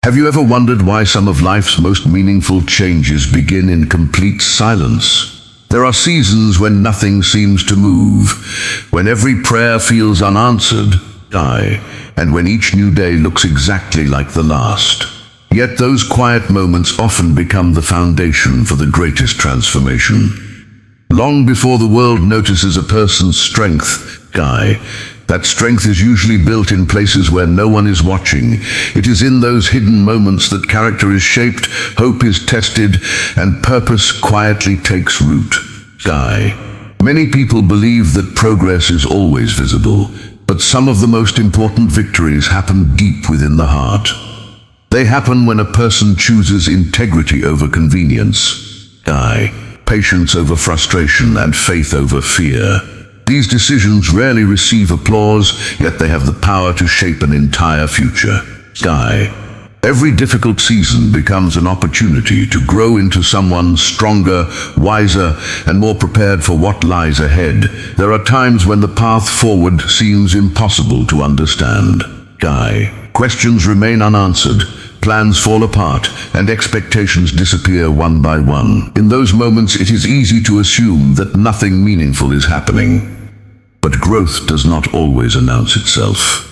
Have you ever wondered why some of life's most meaningful changes begin in complete silence? There are seasons when nothing seems to move, when every prayer feels unanswered, and when each new day looks exactly like the last. Yet those quiet moments often become the foundation for the greatest transformation. Long before the world notices a person's strength, that strength is usually built in places where no one is watching. It is in those hidden moments that character is shaped, hope is tested, and purpose quietly takes root. Many people believe that progress is always visible, but some of the most important victories happen deep within the heart. They happen when a person chooses integrity over convenience, patience over frustration, and faith over fear. These decisions rarely receive applause, yet they have the power to shape an entire future. Every difficult season becomes an opportunity to grow into someone stronger, wiser, and more prepared for what lies ahead. There are times when the path forward seems impossible to understand. Questions remain unanswered, plans fall apart, and expectations disappear one by one. In those moments, it is easy to assume that nothing meaningful is happening. But growth does not always announce itself.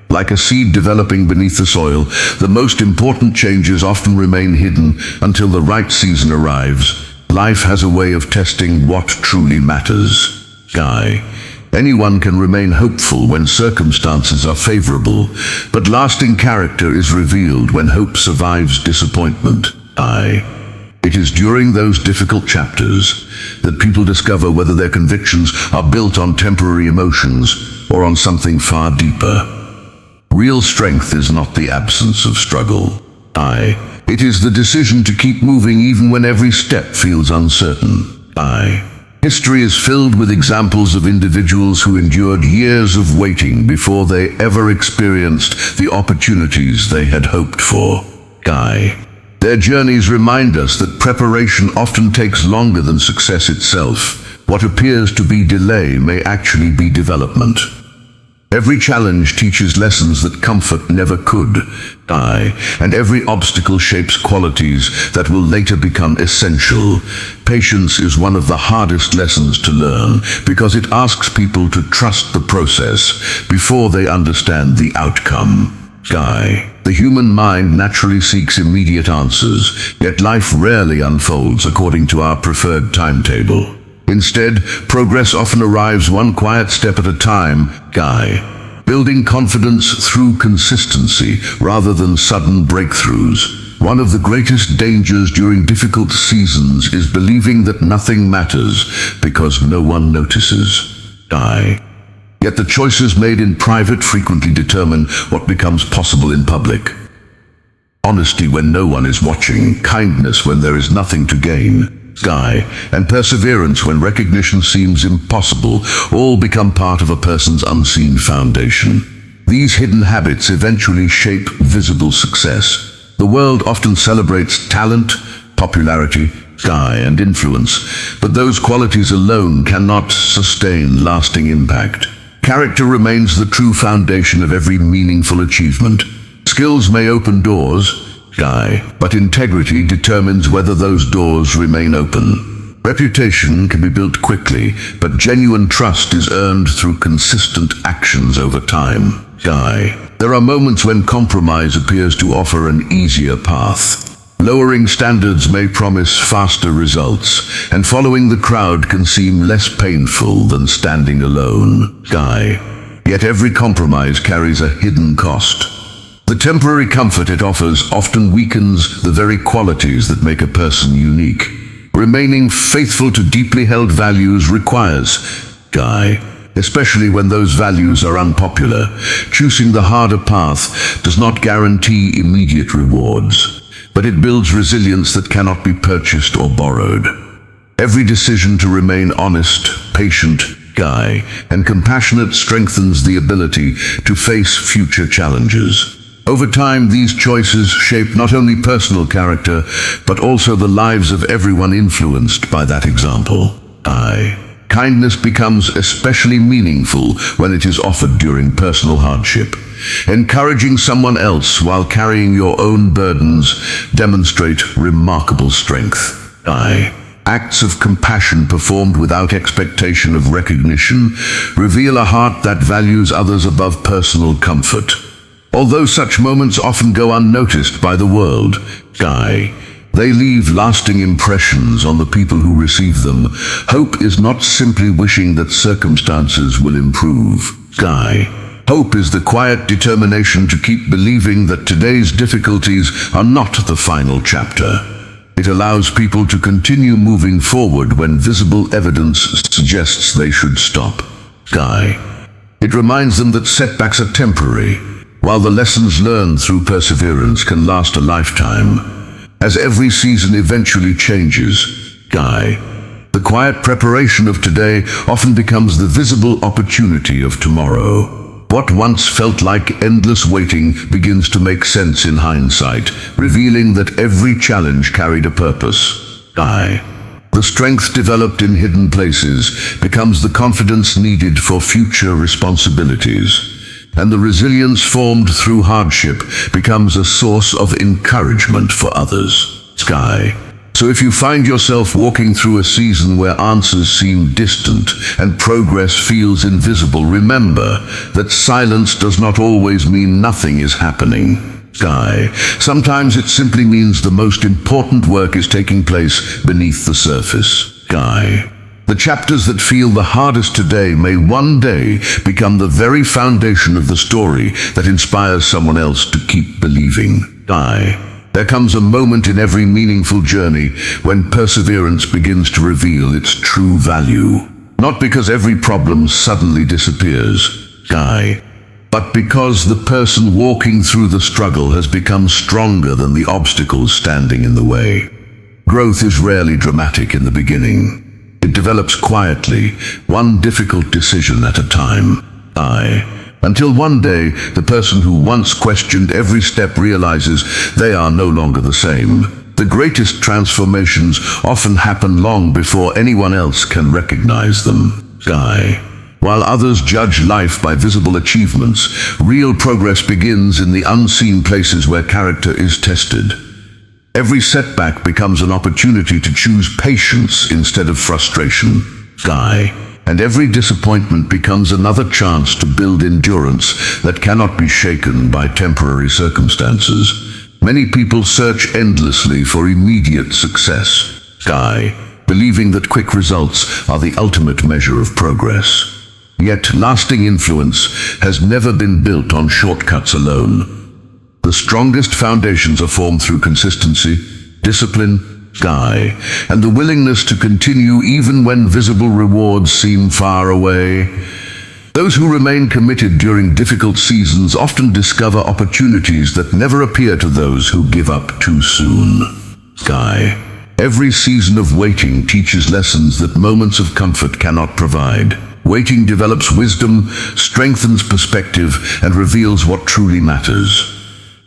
Like a seed developing beneath the soil, the most important changes often remain hidden until the right season arrives. Life has a way of testing what truly matters. Anyone can remain hopeful when circumstances are favorable, but lasting character is revealed when hope survives disappointment. It is during those difficult chapters that people discover whether their convictions are built on temporary emotions or on something far deeper. Real strength is not the absence of struggle. It is the decision to keep moving even when every step feels uncertain. History is filled with examples of individuals who endured years of waiting before they ever experienced the opportunities they had hoped for. Their journeys remind us that preparation often takes longer than success itself. What appears to be delay may actually be development. Every challenge teaches lessons that comfort never could, and every obstacle shapes qualities that will later become essential. Patience is one of the hardest lessons to learn because it asks people to trust the process before they understand the outcome. The human mind naturally seeks immediate answers, yet life rarely unfolds according to our preferred timetable. Instead, progress often arrives one quiet step at a time, building confidence through consistency rather than sudden breakthroughs. One of the greatest dangers during difficult seasons is believing that nothing matters because no one notices. Yet the choices made in private frequently determine what becomes possible in public. Honesty when no one is watching, kindness when there is nothing to gain, and perseverance when recognition seems impossible, all become part of a person's unseen foundation. These hidden habits eventually shape visible success. The world often celebrates talent, popularity, and influence, but those qualities alone cannot sustain lasting impact. Character remains the true foundation of every meaningful achievement. Skills may open doors, but integrity determines whether those doors remain open. Reputation can be built quickly, but genuine trust is earned through consistent actions over time. There are moments when compromise appears to offer an easier path. Lowering standards may promise faster results, and following the crowd can seem less painful than standing alone. Yet every compromise carries a hidden cost. The temporary comfort it offers often weakens the very qualities that make a person unique. Remaining faithful to deeply held values requires, especially when those values are unpopular. Choosing the harder path does not guarantee immediate rewards, but it builds resilience that cannot be purchased or borrowed. Every decision to remain honest, patient, and compassionate strengthens the ability to face future challenges. Over time, these choices shape not only personal character, but also the lives of everyone influenced by that example. Kindness becomes especially meaningful when it is offered during personal hardship. Encouraging someone else while carrying your own burdens demonstrate remarkable strength. Acts of compassion performed without expectation of recognition reveal a heart that values others above personal comfort. Although such moments often go unnoticed by the world, they leave lasting impressions on the people who receive them. Hope is not simply wishing that circumstances will improve. Hope is the quiet determination to keep believing that today's difficulties are not the final chapter. It allows people to continue moving forward when visible evidence suggests they should stop. It reminds them that setbacks are temporary, while the lessons learned through perseverance can last a lifetime. As every season eventually changes, the quiet preparation of today often becomes the visible opportunity of tomorrow. What once felt like endless waiting begins to make sense in hindsight, revealing that every challenge carried a purpose. The strength developed in hidden places becomes the confidence needed for future responsibilities, and the resilience formed through hardship becomes a source of encouragement for others. So if you find yourself walking through a season where answers seem distant and progress feels invisible, remember that silence does not always mean nothing is happening. Sometimes it simply means the most important work is taking place beneath the surface. The chapters that feel the hardest today may one day become the very foundation of the story that inspires someone else to keep believing. There comes a moment in every meaningful journey when perseverance begins to reveal its true value. Not because every problem suddenly disappears, but because the person walking through the struggle has become stronger than the obstacles standing in the way. Growth is rarely dramatic in the beginning. It develops quietly, one difficult decision at a time. Until one day, the person who once questioned every step realizes they are no longer the same. The greatest transformations often happen long before anyone else can recognize them. While others judge life by visible achievements, real progress begins in the unseen places where character is tested. Every setback becomes an opportunity to choose patience instead of frustration. And every disappointment becomes another chance to build endurance that cannot be shaken by temporary circumstances. Many people search endlessly for immediate success, believing that quick results are the ultimate measure of progress. Yet lasting influence has never been built on shortcuts alone. The strongest foundations are formed through consistency, discipline, and the willingness to continue even when visible rewards seem far away. Those who remain committed during difficult seasons often discover opportunities that never appear to those who give up too soon. Every season of waiting teaches lessons that moments of comfort cannot provide. Waiting develops wisdom, strengthens perspective, and reveals what truly matters.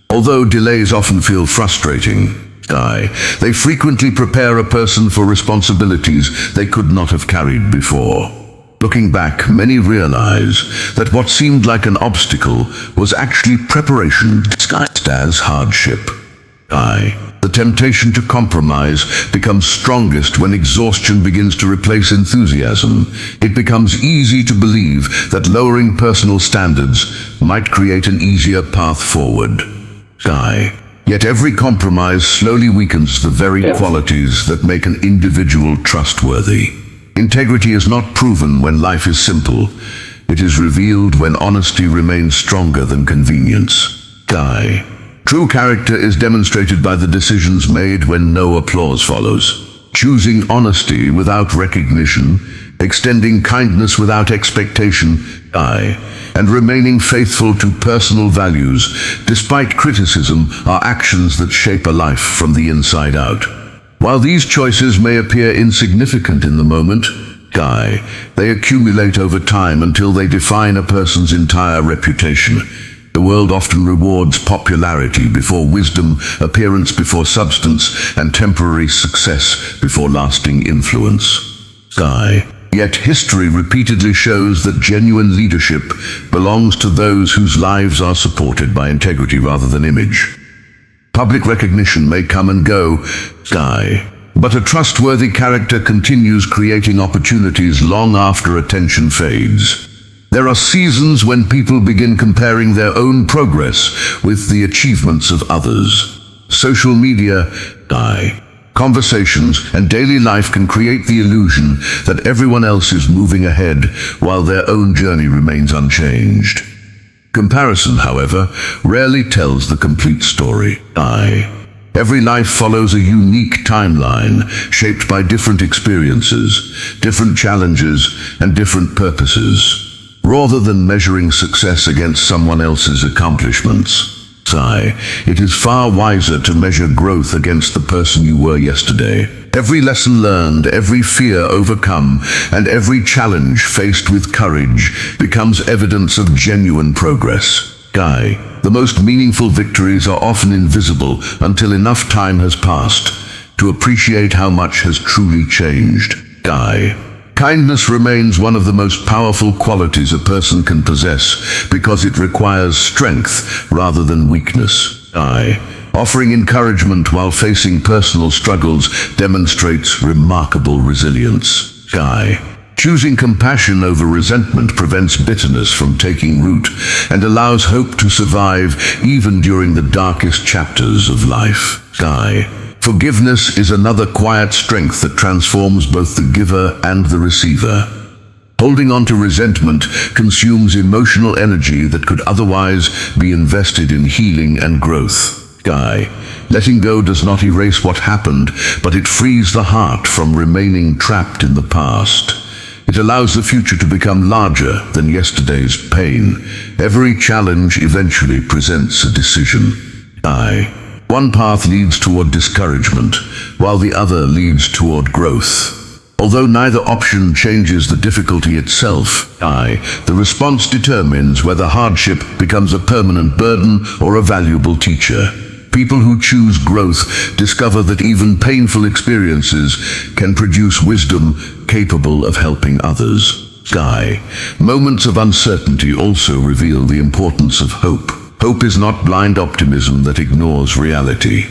Although delays often feel frustrating, they frequently prepare a person for responsibilities they could not have carried before. Looking back, many realize that what seemed like an obstacle was actually preparation disguised as hardship. The temptation to compromise becomes strongest when exhaustion begins to replace enthusiasm. It becomes easy to believe that lowering personal standards might create an easier path forward. Yet every compromise slowly weakens the very qualities that make an individual trustworthy. Integrity is not proven when life is simple. It is revealed when honesty remains stronger than convenience. True character is demonstrated by the decisions made when no applause follows. Choosing honesty without recognition, extending kindness without expectation, and remaining faithful to personal values despite criticism are actions that shape a life from the inside out. While these choices may appear insignificant in the moment, they accumulate over time until they define a person's entire reputation. The world often rewards popularity before wisdom, appearance before substance, and temporary success before lasting influence. Yet history repeatedly shows that genuine leadership belongs to those whose lives are supported by integrity rather than image. Public recognition may come and go, but a trustworthy character continues creating opportunities long after attention fades. There are seasons when people begin comparing their own progress with the achievements of others. Social media, conversations, and daily life can create the illusion that everyone else is moving ahead while their own journey remains unchanged. Comparison, however, rarely tells the complete story. Every life follows a unique timeline, shaped by different experiences, different challenges, and different purposes. Rather than measuring success against someone else's accomplishments, it is far wiser to measure growth against the person you were yesterday. Every lesson learned, every fear overcome, and every challenge faced with courage becomes evidence of genuine progress. The most meaningful victories are often invisible until enough time has passed to appreciate how much has truly changed. Kindness remains one of the most powerful qualities a person can possess because it requires strength rather than weakness. Offering encouragement while facing personal struggles demonstrates remarkable resilience. Choosing compassion over resentment prevents bitterness from taking root and allows hope to survive even during the darkest chapters of life. Forgiveness is another quiet strength that transforms both the giver and the receiver. Holding on to resentment consumes emotional energy that could otherwise be invested in healing and growth. Letting go does not erase what happened, but it frees the heart from remaining trapped in the past. It allows the future to become larger than yesterday's pain. Every challenge eventually presents a decision. One path leads toward discouragement, while the other leads toward growth. Although neither option changes the difficulty itself, the response determines whether hardship becomes a permanent burden or a valuable teacher. People who choose growth discover that even painful experiences can produce wisdom capable of helping others. Moments of uncertainty also reveal the importance of hope. Hope is not blind optimism that ignores reality.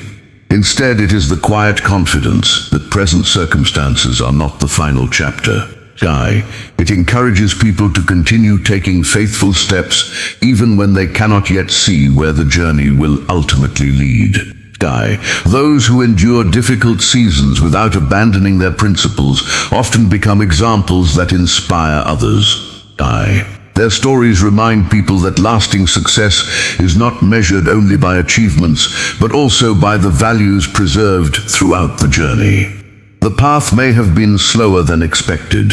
Instead, it is the quiet confidence that present circumstances are not the final chapter. It encourages people to continue taking faithful steps even when they cannot yet see where the journey will ultimately lead. Those who endure difficult seasons without abandoning their principles often become examples that inspire others. Their stories remind people that lasting success is not measured only by achievements, but also by the values preserved throughout the journey. The path may have been slower than expected,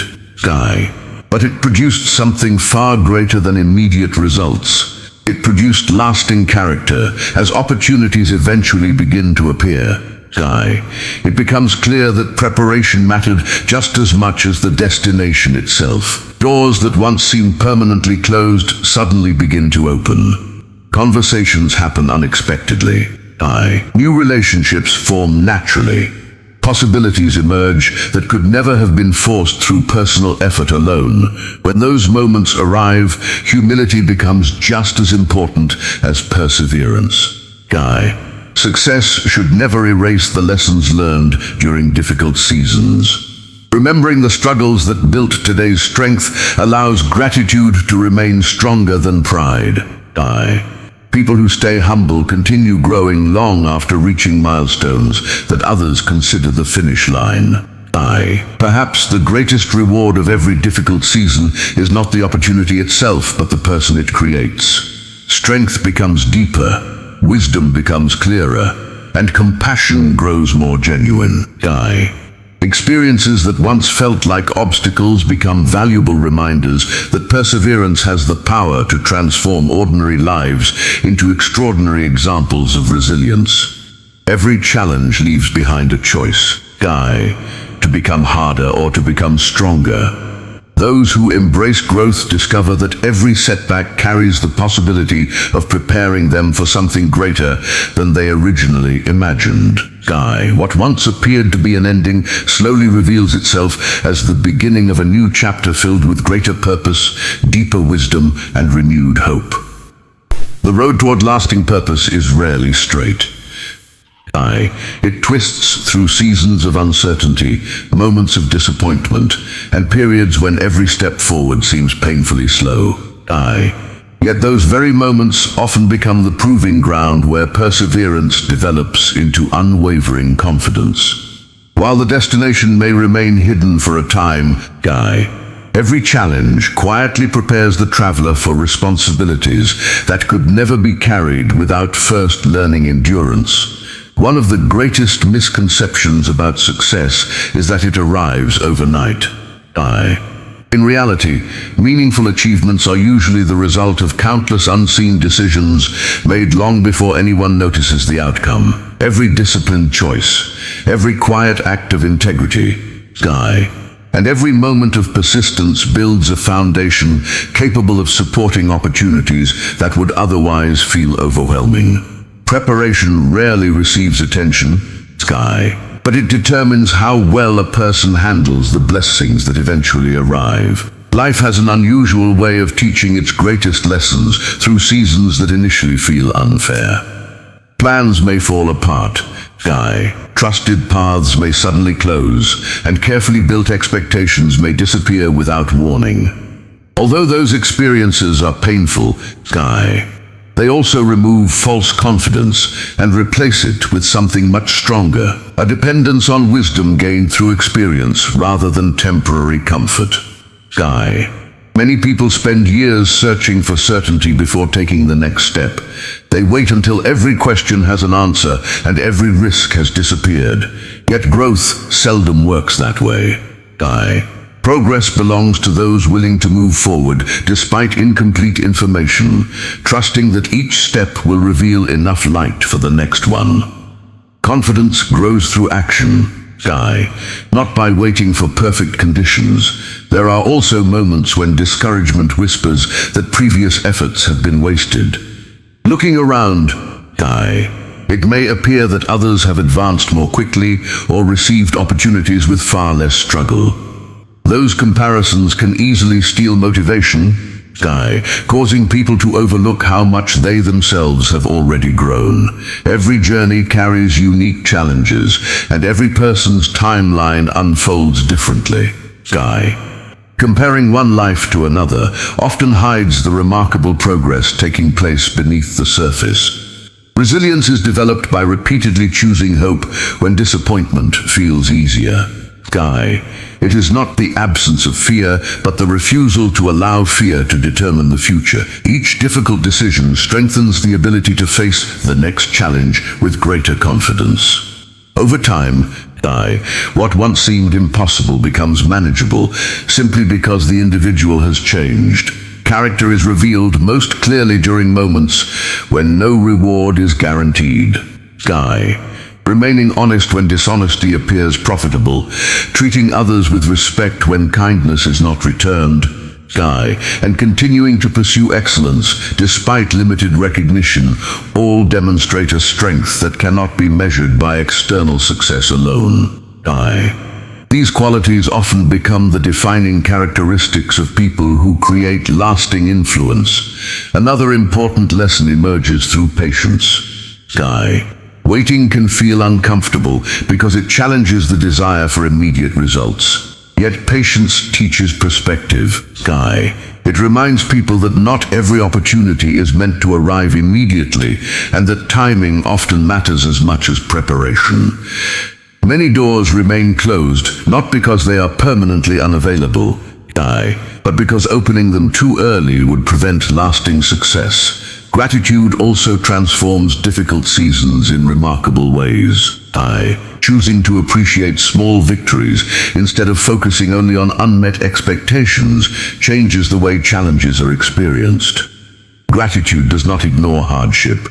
but it produced something far greater than immediate results. It produced lasting character as opportunities eventually begin to appear. It becomes clear that preparation mattered just as much as the destination itself. Doors that once seemed permanently closed suddenly begin to open. Conversations happen unexpectedly. New relationships form naturally. Possibilities emerge that could never have been forced through personal effort alone. When those moments arrive, humility becomes just as important as perseverance. Success should never erase the lessons learned during difficult seasons. Remembering the struggles that built today's strength allows gratitude to remain stronger than pride. People who stay humble continue growing long after reaching milestones that others consider the finish line. Perhaps the greatest reward of every difficult season is not the opportunity itself, but the person it creates. Strength becomes deeper, wisdom becomes clearer, and compassion grows more genuine. Experiences that once felt like obstacles become valuable reminders that perseverance has the power to transform ordinary lives into extraordinary examples of resilience. Every challenge leaves behind a choice, to become harder or to become stronger. Those who embrace growth discover that every setback carries the possibility of preparing them for something greater than they originally imagined. Guy, what once appeared to be an ending slowly reveals itself as the beginning of a new chapter filled with greater purpose, deeper wisdom, and renewed hope. The road toward lasting purpose is rarely straight. It twists through seasons of uncertainty, moments of disappointment, and periods when every step forward seems painfully slow. Yet those very moments often become the proving ground where perseverance develops into unwavering confidence. While the destination may remain hidden for a time, every challenge quietly prepares the traveler for responsibilities that could never be carried without first learning endurance. One of the greatest misconceptions about success is that it arrives overnight. In reality, meaningful achievements are usually the result of countless unseen decisions made long before anyone notices the outcome. Every disciplined choice, every quiet act of integrity, and every moment of persistence builds a foundation capable of supporting opportunities that would otherwise feel overwhelming. Preparation rarely receives attention, but it determines how well a person handles the blessings that eventually arrive. Life has an unusual way of teaching its greatest lessons through seasons that initially feel unfair. Plans may fall apart, trusted paths may suddenly close, and carefully built expectations may disappear without warning. Although those experiences are painful, they also remove false confidence and replace it with something much stronger, a dependence on wisdom gained through experience rather than temporary comfort. Many people spend years searching for certainty before taking the next step. They wait until every question has an answer and every risk has disappeared. Yet growth seldom works that way. Progress belongs to those willing to move forward despite incomplete information, trusting that each step will reveal enough light for the next one. Confidence grows through action, not by waiting for perfect conditions. There are also moments when discouragement whispers that previous efforts have been wasted. Looking around, it may appear that others have advanced more quickly or received opportunities with far less struggle. Those comparisons can easily steal motivation, causing people to overlook how much they themselves have already grown. Every journey carries unique challenges, and every person's timeline unfolds differently. Comparing one life to another often hides the remarkable progress taking place beneath the surface. Resilience is developed by repeatedly choosing hope when disappointment feels easier. It is not the absence of fear, but the refusal to allow fear to determine the future. Each difficult decision strengthens the ability to face the next challenge with greater confidence. Over time, what once seemed impossible becomes manageable simply because the individual has changed. Character is revealed most clearly during moments when no reward is guaranteed. Remaining honest when dishonesty appears profitable, treating others with respect when kindness is not returned, and continuing to pursue excellence despite limited recognition, all demonstrate a strength that cannot be measured by external success alone. These qualities often become the defining characteristics of people who create lasting influence. Another important lesson emerges through patience. Waiting can feel uncomfortable because it challenges the desire for immediate results. Yet patience teaches perspective. It reminds people that not every opportunity is meant to arrive immediately, and that timing often matters as much as preparation. Many doors remain closed, not because they are permanently unavailable, but because opening them too early would prevent lasting success. Gratitude also transforms difficult seasons in remarkable ways. Choosing to appreciate small victories instead of focusing only on unmet expectations changes the way challenges are experienced. Gratitude does not ignore hardship.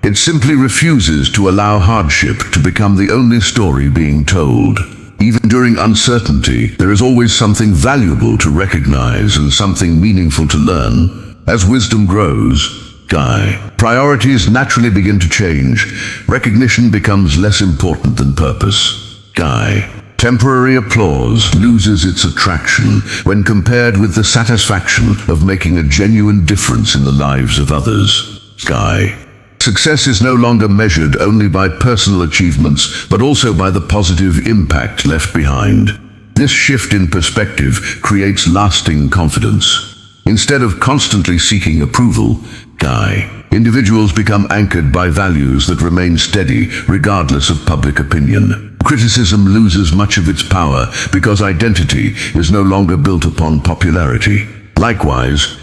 It simply refuses to allow hardship to become the only story being told. Even during uncertainty, there is always something valuable to recognize and something meaningful to learn. As wisdom grows, Guy. Priorities naturally begin to change. Recognition becomes less important than purpose. Guy. Temporary applause loses its attraction when compared with the satisfaction of making a genuine difference in the lives of others. Guy. Success is no longer measured only by personal achievements, but also by the positive impact left behind. This shift in perspective creates lasting confidence. Instead of constantly seeking approval, individuals become anchored by values that remain steady regardless of public opinion. Criticism loses much of its power because identity is no longer built upon popularity. Likewise,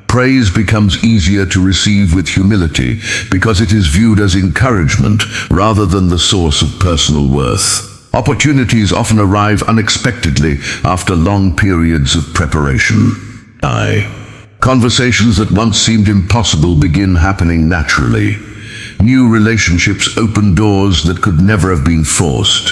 praise becomes easier to receive with humility because it is viewed as encouragement rather than the source of personal worth. Opportunities often arrive unexpectedly after long periods of preparation. Conversations that once seemed impossible begin happening naturally. New relationships open doors that could never have been forced.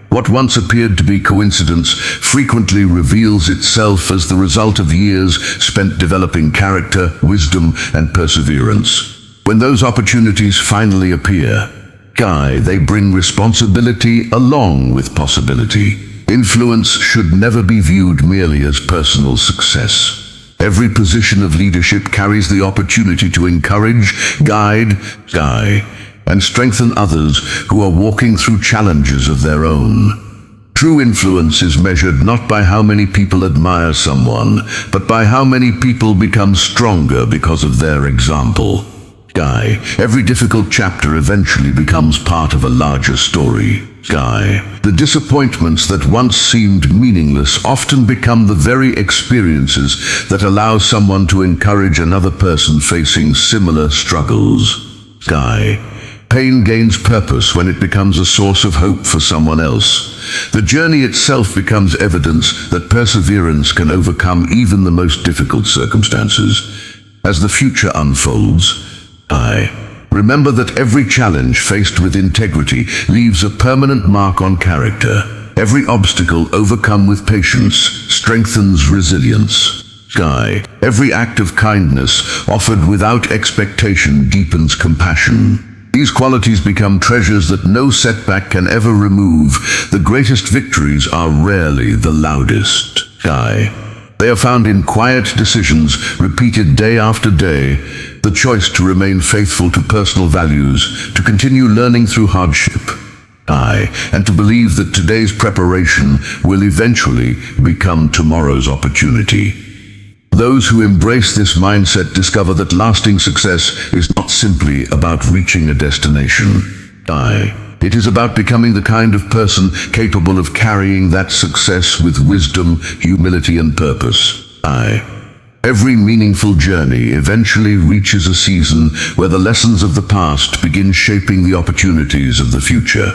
What once appeared to be coincidence frequently reveals itself as the result of years spent developing character, wisdom, and perseverance. When those opportunities finally appear, they bring responsibility along with possibility. Influence should never be viewed merely as personal success. Every position of leadership carries the opportunity to encourage, guide, and strengthen others who are walking through challenges of their own. True influence is measured not by how many people admire someone, but by how many people become stronger because of their example. Every difficult chapter eventually becomes part of a larger story. The disappointments that once seemed meaningless often become the very experiences that allow someone to encourage another person facing similar struggles. Pain gains purpose when it becomes a source of hope for someone else. The journey itself becomes evidence that perseverance can overcome even the most difficult circumstances. As the future unfolds, remember that every challenge faced with integrity leaves a permanent mark on character. Every obstacle overcome with patience strengthens resilience. Every act of kindness offered without expectation deepens compassion. These qualities become treasures that no setback can ever remove. The greatest victories are rarely the loudest. They are found in quiet decisions repeated day after day. The choice to remain faithful to personal values, to continue learning through hardship, and to believe that today's preparation will eventually become tomorrow's opportunity. Those who embrace this mindset discover that lasting success is not simply about reaching a destination. It is about becoming the kind of person capable of carrying that success with wisdom, humility, and purpose. Every meaningful journey eventually reaches a season where the lessons of the past begin shaping the opportunities of the future.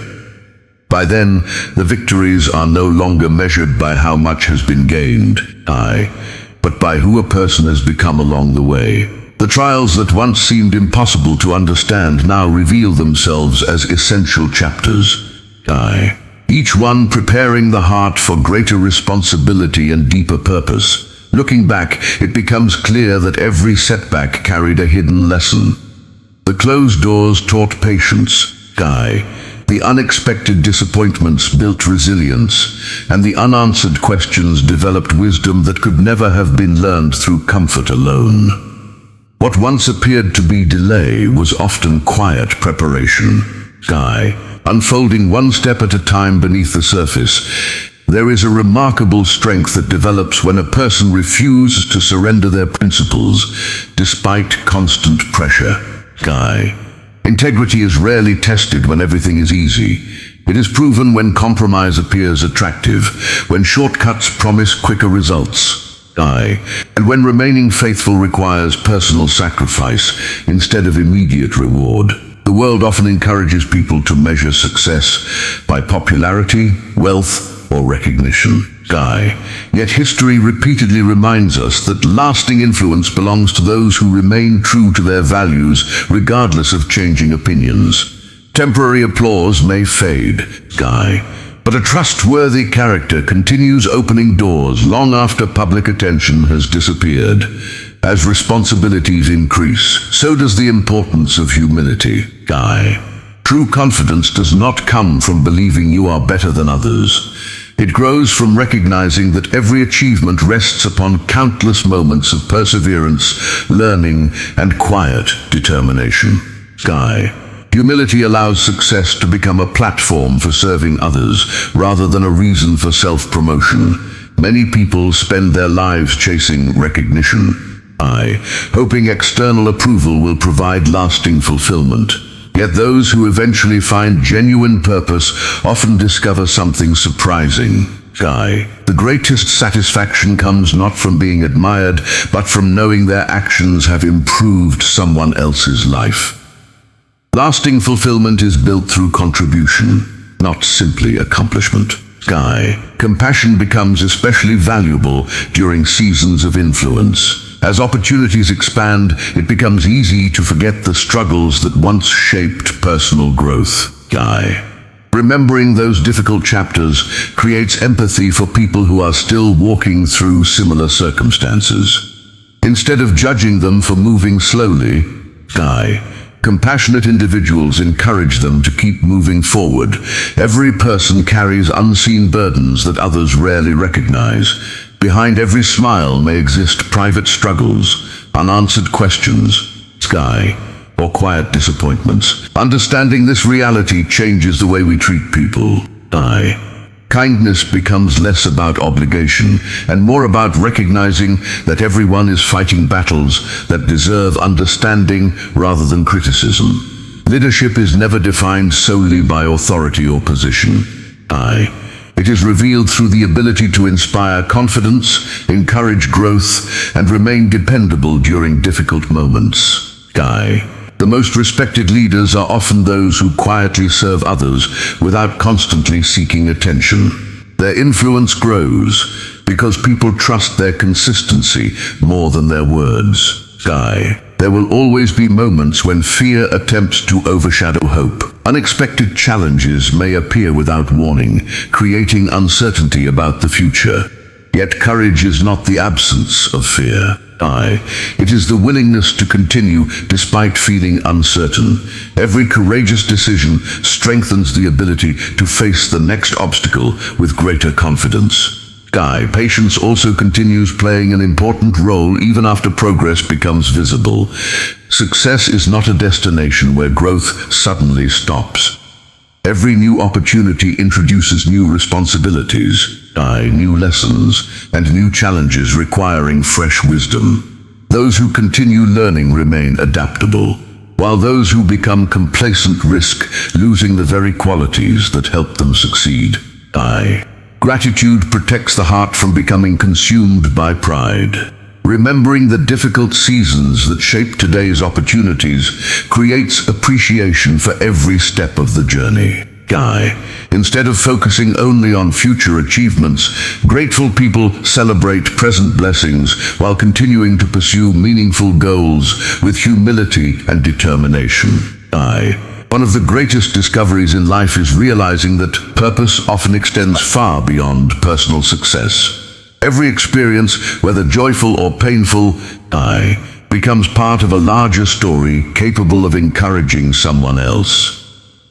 By then, the victories are no longer measured by how much has been gained, but by who a person has become along the way. The trials that once seemed impossible to understand now reveal themselves as essential chapters. Each one preparing the heart for greater responsibility and deeper purpose. Looking back, it becomes clear that every setback carried a hidden lesson. The closed doors taught patience, the unexpected disappointments built resilience, and the unanswered questions developed wisdom that could never have been learned through comfort alone. What once appeared to be delay was often quiet preparation. Unfolding one step at a time beneath the surface, there is a remarkable strength that develops when a person refuses to surrender their principles despite constant pressure. Integrity is rarely tested when everything is easy. It is proven when compromise appears attractive, when shortcuts promise quicker results, and when remaining faithful requires personal sacrifice instead of immediate reward. The world often encourages people to measure success by popularity, wealth, or recognition. Yet history repeatedly reminds us that lasting influence belongs to those who remain true to their values regardless of changing opinions. Temporary applause may fade, but a trustworthy character continues opening doors long after public attention has disappeared. As responsibilities increase, so does the importance of humility. Guy. True confidence does not come from believing you are better than others. It grows from recognizing that every achievement rests upon countless moments of perseverance, learning, and quiet determination. Guy. Humility allows success to become a platform for serving others, rather than a reason for self-promotion. Many people spend their lives chasing recognition, hoping external approval will provide lasting fulfillment. Yet those who eventually find genuine purpose often discover something surprising. The greatest satisfaction comes not from being admired, but from knowing their actions have improved someone else's life. Lasting fulfillment is built through contribution, not simply accomplishment. Compassion becomes especially valuable during seasons of influence. As opportunities expand, it becomes easy to forget the struggles that once shaped personal growth. Remembering those difficult chapters creates empathy for people who are still walking through similar circumstances. Instead of judging them for moving slowly, compassionate individuals encourage them to keep moving forward. Every person carries unseen burdens that others rarely recognize. Behind every smile may exist private struggles, unanswered questions, or quiet disappointments. Understanding this reality changes the way we treat people. Kindness becomes less about obligation and more about recognizing that everyone is fighting battles that deserve understanding rather than criticism. Leadership is never defined solely by authority or position. It is revealed through the ability to inspire confidence, encourage growth, and remain dependable during difficult moments. The most respected leaders are often those who quietly serve others without constantly seeking attention. Their influence grows because people trust their consistency more than their words. There will always be moments when fear attempts to overshadow hope. Unexpected challenges may appear without warning, creating uncertainty about the future. Yet courage is not the absence of fear. It is the willingness to continue despite feeling uncertain. Every courageous decision strengthens the ability to face the next obstacle with greater confidence. Patience also continues playing an important role even after progress becomes visible. Success is not a destination where growth suddenly stops. Every new opportunity introduces new responsibilities, new lessons, and new challenges requiring fresh wisdom. Those who continue learning remain adaptable, while those who become complacent risk losing the very qualities that help them succeed. Gratitude protects the heart from becoming consumed by pride. Remembering the difficult seasons that shape today's opportunities creates appreciation for every step of the journey. Instead of focusing only on future achievements, grateful people celebrate present blessings while continuing to pursue meaningful goals with humility and determination. One of the greatest discoveries in life is realizing that purpose often extends far beyond personal success. Every experience, whether joyful or painful, becomes part of a larger story capable of encouraging someone else.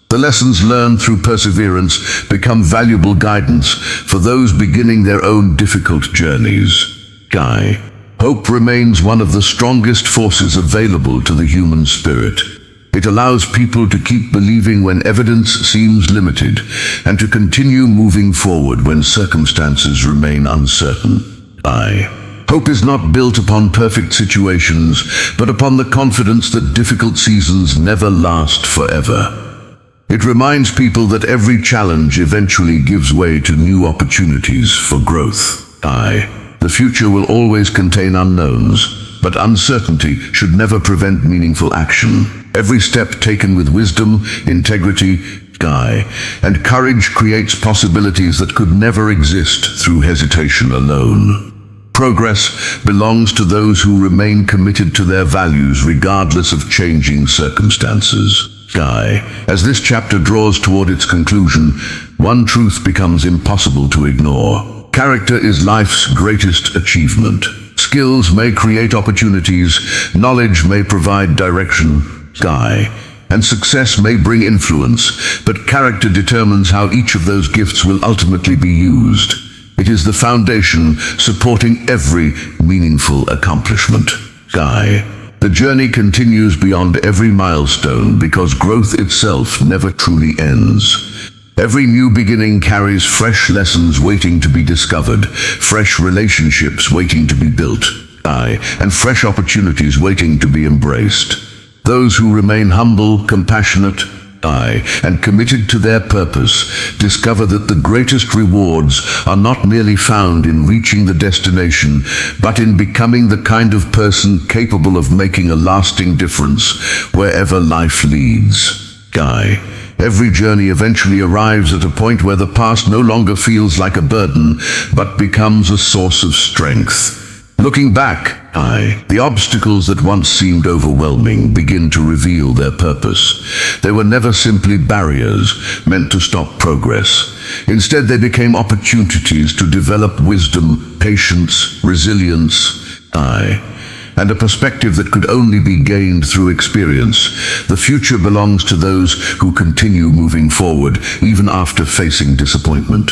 The lessons learned through perseverance become valuable guidance for those beginning their own difficult journeys. Hope remains one of the strongest forces available to the human spirit. It allows people to keep believing when evidence seems limited, and to continue moving forward when circumstances remain uncertain. Hope is not built upon perfect situations, but upon the confidence that difficult seasons never last forever. It reminds people that every challenge eventually gives way to new opportunities for growth. The future will always contain unknowns, but uncertainty should never prevent meaningful action. Every step taken with wisdom, integrity, and courage creates possibilities that could never exist through hesitation alone. Progress belongs to those who remain committed to their values regardless of changing circumstances. As this chapter draws toward its conclusion, one truth becomes impossible to ignore. Character is life's greatest achievement. Skills may create opportunities, knowledge may provide direction, Guy, and success may bring influence, but character determines how each of those gifts will ultimately be used. It is the foundation supporting every meaningful accomplishment, Guy. The journey continues beyond every milestone because growth itself never truly ends. Every new beginning carries fresh lessons waiting to be discovered, fresh relationships waiting to be built, and fresh opportunities waiting to be embraced. Those who remain humble, compassionate, and committed to their purpose discover that the greatest rewards are not merely found in reaching the destination, but in becoming the kind of person capable of making a lasting difference wherever life leads. Guy. Every journey eventually arrives at a point where the past no longer feels like a burden, but becomes a source of strength. Looking back, the obstacles that once seemed overwhelming begin to reveal their purpose. They were never simply barriers meant to stop progress. Instead, they became opportunities to develop wisdom, patience, resilience, and a perspective that could only be gained through experience. The future belongs to those who continue moving forward, even after facing disappointment.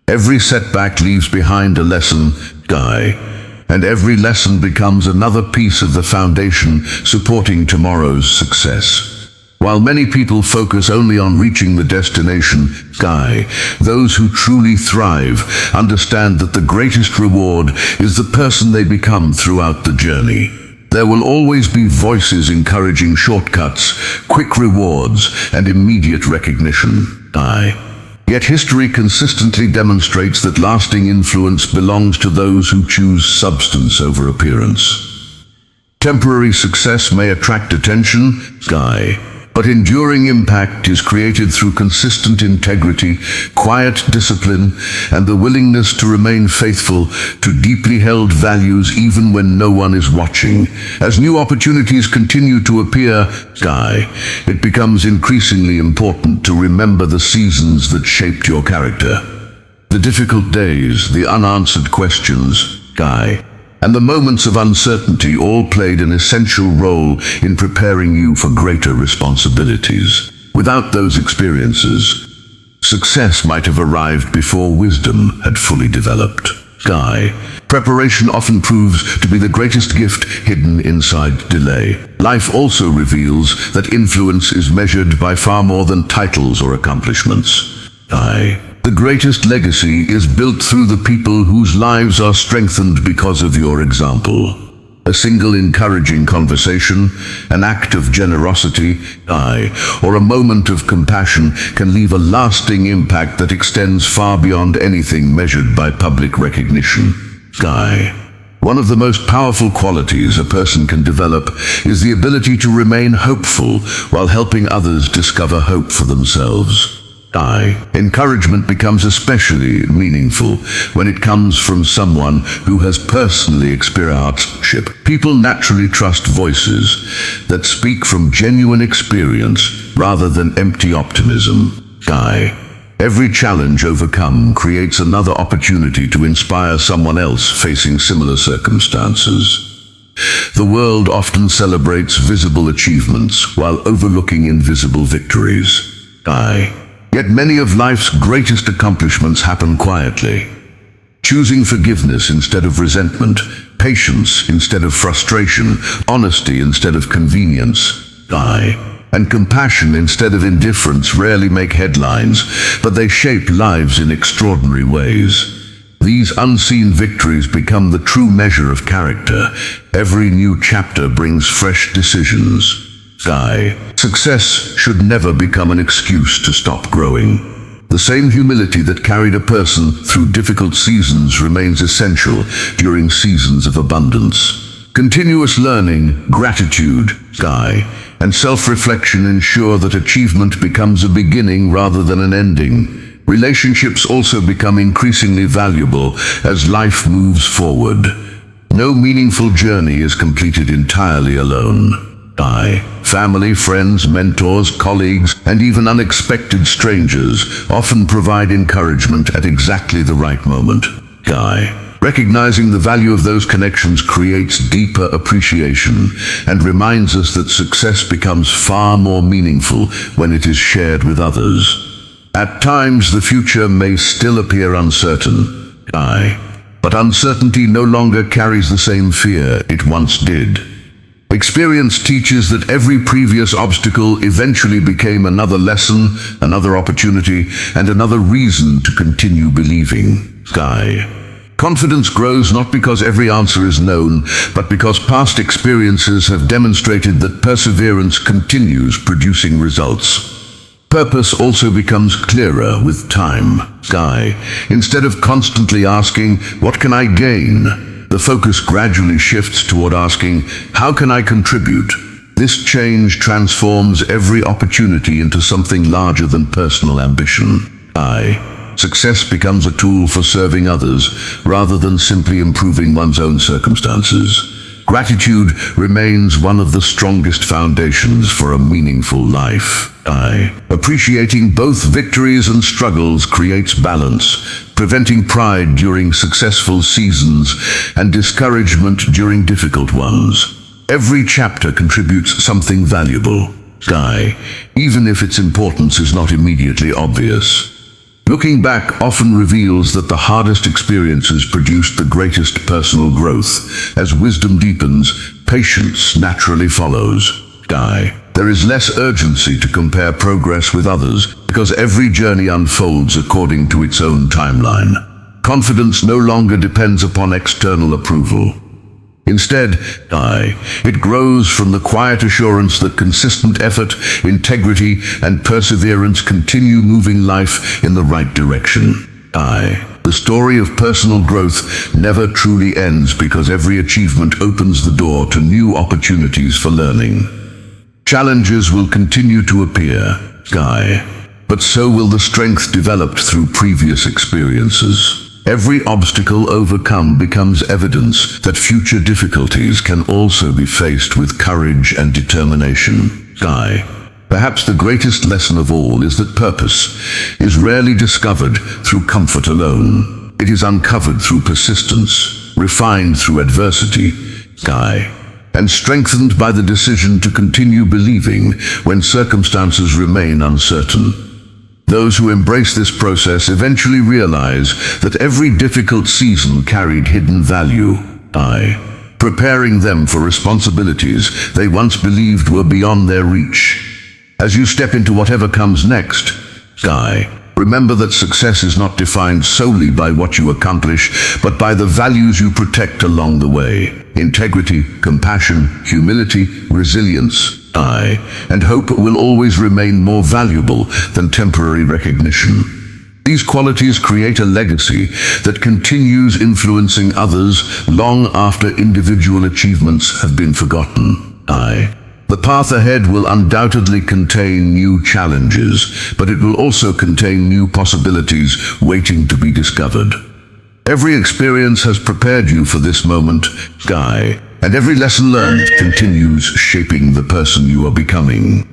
Every setback leaves behind a lesson, Guy, and every lesson becomes another piece of the foundation supporting tomorrow's success. While many people focus only on reaching the destination, Guy, those who truly thrive understand that the greatest reward is the person they become throughout the journey. There will always be voices encouraging shortcuts, quick rewards, and immediate recognition, Guy. Yet history consistently demonstrates that lasting influence belongs to those who choose substance over appearance. Temporary success may attract attention, Guy, but enduring impact is created through consistent integrity, quiet discipline, and the willingness to remain faithful to deeply held values even when no one is watching. As new opportunities continue to appear, Guy, it becomes increasingly important to remember the seasons that shaped your character. The difficult days, the unanswered questions, Guy, and the moments of uncertainty all played an essential role in preparing you for greater responsibilities. Without those experiences, success might have arrived before wisdom had fully developed. Guy, preparation often proves to be the greatest gift hidden inside delay. Life also reveals that influence is measured by far more than titles or accomplishments. Guy. The greatest legacy is built through the people whose lives are strengthened because of your example. A single encouraging conversation, an act of generosity, or a moment of compassion can leave a lasting impact that extends far beyond anything measured by public recognition. Guy. One of the most powerful qualities a person can develop is the ability to remain hopeful while helping others discover hope for themselves. Encouragement becomes especially meaningful when it comes from someone who has personally experienced hardship. People naturally trust voices that speak from genuine experience rather than empty optimism. Every challenge overcome creates another opportunity to inspire someone else facing similar circumstances. The world often celebrates visible achievements while overlooking invisible victories. Yet many of life's greatest accomplishments happen quietly. Choosing forgiveness instead of resentment, patience instead of frustration, honesty instead of convenience, and compassion instead of indifference rarely make headlines, but they shape lives in extraordinary ways. These unseen victories become the true measure of character. Every new chapter brings fresh decisions. Success should never become an excuse to stop growing. The same humility that carried a person through difficult seasons remains essential during seasons of abundance. Continuous learning, gratitude, and self-reflection ensure that achievement becomes a beginning rather than an ending. Relationships also become increasingly valuable as life moves forward. No meaningful journey is completed entirely alone. Family, friends, mentors, colleagues, and even unexpected strangers often provide encouragement at exactly the right moment. Recognizing the value of those connections creates deeper appreciation and reminds us that success becomes far more meaningful when it is shared with others. At times, the future may still appear uncertain, but uncertainty no longer carries the same fear it once did. Experience teaches that every previous obstacle eventually became another lesson, another opportunity, and another reason to continue believing. Confidence grows not because every answer is known, but because past experiences have demonstrated that perseverance continues producing results. Purpose also becomes clearer with time. Instead of constantly asking, "What can I gain?" the focus gradually shifts toward asking, "How can I contribute?" This change transforms every opportunity into something larger than personal ambition. Success becomes a tool for serving others rather than simply improving one's own circumstances. Gratitude remains one of the strongest foundations for a meaningful life. Appreciating both victories and struggles creates balance, preventing pride during successful seasons and discouragement during difficult ones. Every chapter contributes something valuable, even if its importance is not immediately obvious. Looking back often reveals that the hardest experiences produced the greatest personal growth. As wisdom deepens, patience naturally follows. There is less urgency to compare progress with others because every journey unfolds according to its own timeline. Confidence no longer depends upon external approval. Instead, it grows from the quiet assurance that consistent effort, integrity, and perseverance continue moving life in the right direction. The story of personal growth never truly ends because every achievement opens the door to new opportunities for learning. Challenges will continue to appear, but so will the strength developed through previous experiences. Every obstacle overcome becomes evidence that future difficulties can also be faced with courage and determination. Perhaps the greatest lesson of all is that purpose is rarely discovered through comfort alone. It is uncovered through persistence, refined through adversity, and strengthened by the decision to continue believing when circumstances remain uncertain. Those who embrace this process eventually realize that every difficult season carried hidden value, preparing them for responsibilities they once believed were beyond their reach. As you step into whatever comes next, remember that success is not defined solely by what you accomplish, but by the values you protect along the way. Integrity, compassion, humility, resilience, and hope will always remain more valuable than temporary recognition. These qualities create a legacy that continues influencing others long after individual achievements have been forgotten. The path ahead will undoubtedly contain new challenges, but it will also contain new possibilities waiting to be discovered. Every experience has prepared you for this moment, and every lesson learned continues shaping the person you are becoming.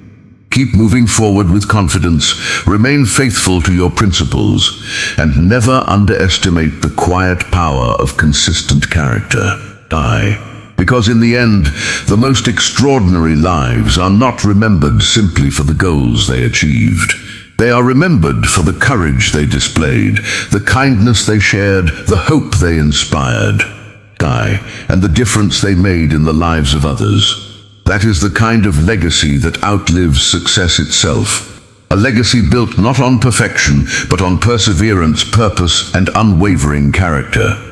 Keep moving forward with confidence, remain faithful to your principles, and never underestimate the quiet power of consistent character. Because in the end, the most extraordinary lives are not remembered simply for the goals they achieved. They are remembered for the courage they displayed, the kindness they shared, the hope they inspired, and the difference they made in the lives of others. That is the kind of legacy that outlives success itself. A legacy built not on perfection, but on perseverance, purpose, and unwavering character.